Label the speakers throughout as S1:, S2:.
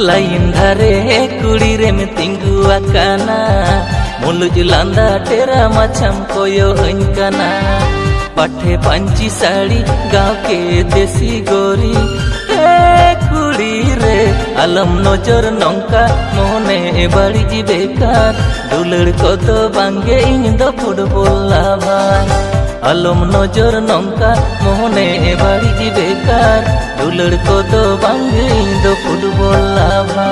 S1: Line धारे कुड़ी रे में तिंगु आकाना मुलुज लांदा तेरा मछम कोयो हंकना पठे पंची साड़ी गाँव के देसी गोरी कुड़ी रे आलम नजर नौका मोहने बड़ी बेकार दुलड़ को तो बांगे इन दो फुटबॉल लाभा आलम नजर नौका मोहने बड़ी बेकार दुलड़ को तो बांगे इन दो फुटबॉल लाभा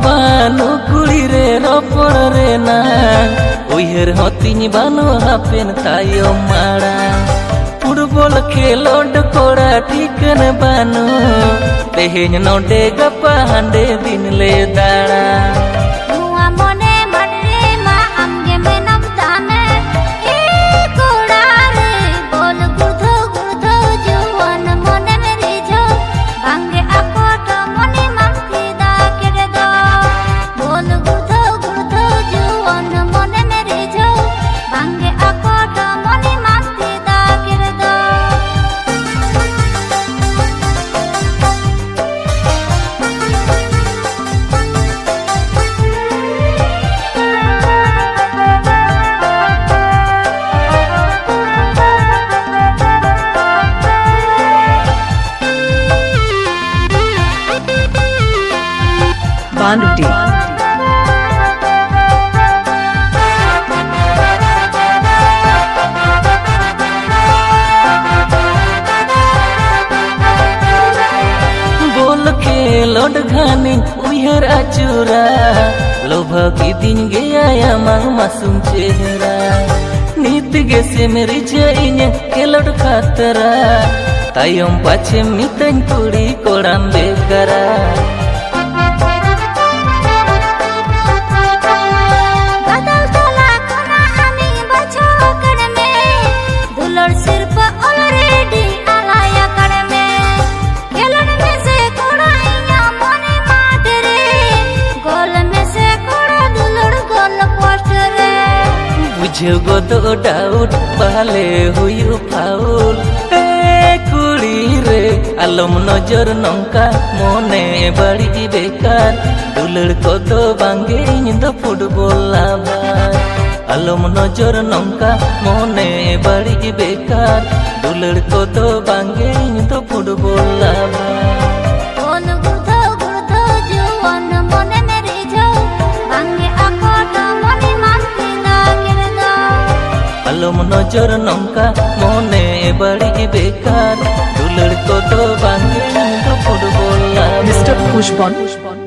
S1: बानो कुड़ी रे रोपड़ रे ना उहर होतिनी बानो हापेन तायो माड़ा फुटबॉल खेलोड कोड़ा ठीकन बानो तेहेन नोडे गपा हांडे दिन ले दाड़ा
S2: Vanuti.
S1: बोल खेलोड घानी उहर अचूरा लोभ की दिन गया मांग मासूम चेहरा नीत गे से मेरी जाइन खेलोड खातरा तायम पाछे मितन कुड़ी कोड़ाम बेकरा बुझो तो डाउट पहले हुई फाउल कुड़ी रे आलम नजर नौका मोने बड़ी बेकार दुलड़ को तो बांगे इन दो फुटबॉल लाभा आलम नजर नौका मोने बड़ी बेकार दुलड़ को तो बांगे इन दो फुटबॉल लाभा आलम नजर नौका मोने बड़ी बेकार दुलड़ को तो बांगे इन दो फुटबॉल लाभा
S2: Mr. Pushpan